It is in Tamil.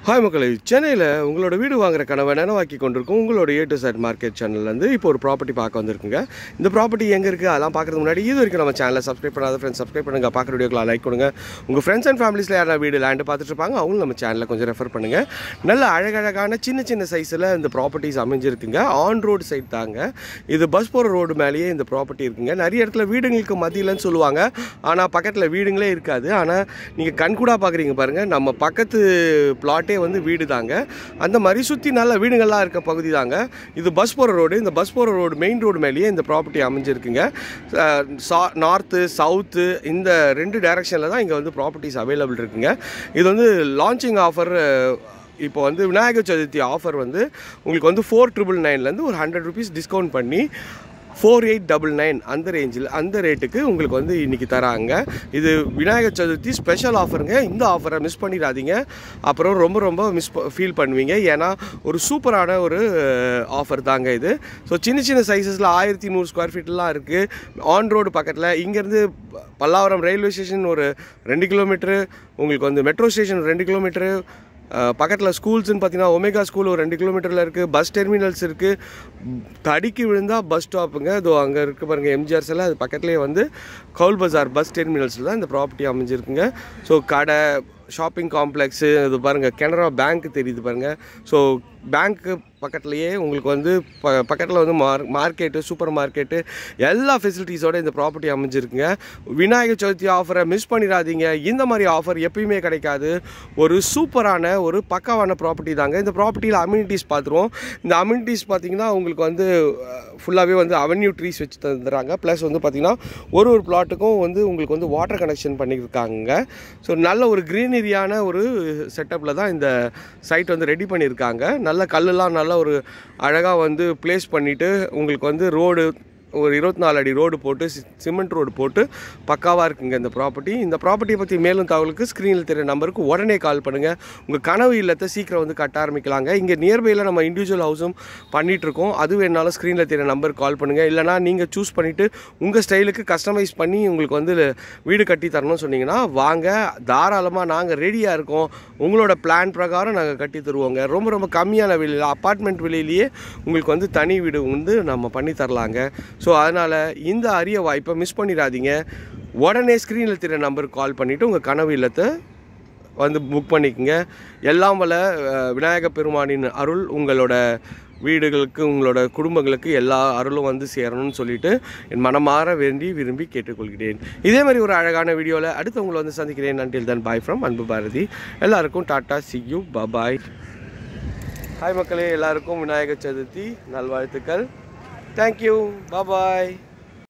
ஹாய் மக்களே, சென்னையில் உங்களோட வீடு வாங்குற கனவை நினைவாக்கி கொண்டிருக்கும் உங்களோட A to Z மார்க்கெட் சேனல்லேருந்து இப்போ ஒரு ப்ராப்பர்ட்டி பார்க்க வந்திருக்குங்க. இந்த ப்ராப்பர்ட்டி எங்கே இருக்குது அதெல்லாம் பார்க்குறதுக்கு முன்னாடி இது வரைக்கும் நம்ம சேனலை சப்ஸ்கிரைப் பண்ணாத ஃப்ரெண்ட்ஸ் சப்ஸ்கிரைப் பண்ணுங்கள். பார்க்குற வீடியோக்கெலாம் லைக் கொடுங்க. உங்கள் ஃப்ரெண்ட்ஸ் அண்ட் ஃபேமிலிஸில் யாரா வீடு லேண்டு பார்த்துட்டு இருப்பாங்க அவங்களும் நம்ம சேனலில் கொஞ்சம் ரெஃபர் பண்ணுங்கள். நல்ல அழகழகான சின்ன சின்ன சைஸில் இந்த ப்ராப்பர்ட்டிஸ் அமைஞ்சிருக்குங்க. ஆன் ரோடு சைட் தாங்க. இது பஸ் போகிற ரோடு மேலேயே இந்த ப்ராப்பர்ட்டி இருக்குங்க. நிறைய இடத்துல வீடுங்களுக்கு மத்தியிலன்னு சொல்லுவாங்க, ஆனால் பக்கத்தில் வீடுங்களே இருக்காது. ஆனால் நீங்கள் கண்கூடாக பார்க்குறீங்க பாருங்கள், நம்ம பக்கத்து பிளாட்டே வந்து வீடு தாங்க. அந்த மாதிரி சுற்றி நல்ல வீடுகள்லாம் இருக்க பகுதி தாங்க. இது பஸ் போகிற ரோடு. இந்த பஸ் போகிற ரோடு மெயின் ரோடு மேலேயே இந்த ப்ராப்பர்ட்டி அமைஞ்சிருக்குங்க. நார்த்து சவுத்து இந்த ரெண்டு டைரக்ஷனில் தான் இங்கே வந்து ப்ராப்பர்ட்டிஸ் அவைலபிள் இருக்குங்க. இது வந்து லான்ச்சிங் ஆஃபர். இப்போ வந்து விநாயகர் சதுர்த்தி ஆஃபர் வந்து உங்களுக்கு வந்து 4,999 ஒரு 100 rupees டிஸ்கவுண்ட் பண்ணி 4,899 அந்த ரேஞ்சில் அந்த ரேட்டுக்கு உங்களுக்கு வந்து இன்றைக்கி தராங்க. இது விநாயகர் சதுர்த்தி ஸ்பெஷல் ஆஃபருங்க. இந்த ஆஃபரை மிஸ் பண்ணிடாதீங்க, அப்புறம் ரொம்ப ஃபீல் பண்ணுவீங்க. ஏன்னா ஒரு சூப்பரான ஒரு ஆஃபர் தாங்க இது. ஸோ சின்ன சின்ன சைஸஸில் 1100 ஸ்கொயர் ஃபீட்லாம் இருக்குது. ஆன் ரோடு பக்கத்தில் இங்கேருந்து பல்லாவரம் ரயில்வே ஸ்டேஷன் ஒரு 2 கிலோமீட்ரு, உங்களுக்கு வந்து மெட்ரோ ஸ்டேஷன் 2 கிலோமீட்ரு, பக்கத்தில் ஸ்கூல்ஸ்ன்னு பார்த்தீங்கன்னா ஒமேகா ஸ்கூல் ஒரு 2 கிலோமீட்டரில் இருக்குது. பஸ் டெர்மினல்ஸ் இருக்குது. தடிக்கு விழுந்தால் பஸ் ஸ்டாப்புங்க. அதோ அங்கே இருக்குது பாருங்கள் எம்ஜிஆர் சிலை, அது பக்கத்துலேயே வந்து கவுல் பஜார் பஸ் டெர்மினல்ஸில் தான் இந்த ப்ராப்பர்ட்டி அமைஞ்சிருக்குங்க. ஸோ கடை, ஷாப்பிங் காம்ப்ளெக்ஸு, இது பாருங்கள் கனரா பேங்க் தெரியுது பாருங்கள். ஸோ பேங்க்கு பக்கத்துலேயே உங்களுக்கு வந்து பக்கத்தில் வந்து மார்க்கெட்டு, சூப்பர் மார்க்கெட்டு, எல்லா ஃபெசிலிட்டிஸோடு இந்த ப்ராப்பர்ட்டி அமைஞ்சிருக்குங்க. விநாயகர் சதுர்த்தி ஆஃபரை மிஸ் பண்ணிடாதீங்க. இந்த மாதிரி ஆஃபர் எப்பயுமே கிடைக்காது. ஒரு சூப்பரான ஒரு பக்காவான ப்ராப்பர்ட்டி தாங்க. இந்த ப்ராப்பர்ட்டியில் அம்யூனிட்டிஸ் பார்த்துருவோம். இந்த அம்யூனிட்டிஸ் பார்த்திங்கன்னா உங்களுக்கு வந்து ஃபுல்லாகவே வந்து அவென்யூ ட்ரீஸ் வச்சு தந்துடுறாங்க. ப்ளஸ் வந்து பார்த்திங்கன்னா ஒரு பிளாட்டுக்கும் வந்து உங்களுக்கு வந்து வாட்டர் கனெக்ஷன் பண்ணியிருக்காங்க. ஸோ நல்ல ஒரு க்ரீனரியான ஒரு செட்டப்பில் தான் இந்த சைட் வந்து ரெடி பண்ணியிருக்காங்க. நல்ல கல்லெலாம் நல்ல ஒரு அழகாக வந்து ப்ளேஸ் பண்ணிவிட்டு உங்களுக்கு வந்து ரோடு ஒரு 24 அடி ரோடு போட்டு சிமெண்ட் ரோடு போட்டு பக்காவாக இருக்குங்க இந்த ப்ராப்பர்ட்டி. இந்த ப்ராப்பர்ட்டியை பற்றி மேலும் தகவலுக்கு ஸ்க்ரீனில் தெரிய நம்பருக்கு உடனே கால் பண்ணுங்கள். உங்கள் கனவு இல்லத்தை சீக்கிரம் வந்து கட்ட ஆரம்பிக்கலாங்க. இங்கே நியர்பையில் நம்ம இண்டிவிஜுவல் ஹவுஸும் பண்ணிகிட்ருக்கோம். அது வேணாலும் ஸ்க்ரீனில் தெரிய நம்பருக்கு கால் பண்ணுங்கள். இல்லைனா நீங்கள் சூஸ் பண்ணிவிட்டு உங்கள் ஸ்டைலுக்கு கஸ்டமைஸ் பண்ணி உங்களுக்கு வந்து வீடு கட்டி தரணும்னு சொன்னீங்கன்னா வாங்க, தாராளமாக நாங்கள் ரெடியாக இருக்கோம். உங்களோட பிளான் பிரகாரம் நாங்கள் கட்டி தருவோங்க. ரொம்ப கம்மியான விலையில் அப்பார்ட்மெண்ட் விலையிலேயே உங்களுக்கு வந்து தனி வீடு வந்து நம்ம பண்ணி தரலாங்க. ஸோ அதனால் இந்த அரிய வாய்ப்பை மிஸ் பண்ணிடாதீங்க. உடனே ஸ்க்ரீனில் தெரிய நம்பருக்கு கால் பண்ணிவிட்டு உங்கள் கனவு இல்லத்தை வந்து புக் பண்ணிக்கோங்க. எல்லாம் வல்ல விநாயகப் பெருமானின் அருள் உங்களோட வீடுகளுக்கு, உங்களோட குடும்பங்களுக்கு எல்லா அருளும் வந்து சேரணும்னு சொல்லிட்டு என் மனமாற விரும்பி கேட்டுக்கொள்கிறேன். இதே மாதிரி ஒரு அழகான வீடியோவில் அடுத்து உங்களை வந்து சந்திக்கிறேன். until then bye from அன்பு பாரதி. எல்லாருக்கும் tata, see you, bye. Hi மக்களே, எல்லாருக்கும் விநாயகர் சதுர்த்தி நல்வாழ்த்துக்கள். Thank you. Bye-bye.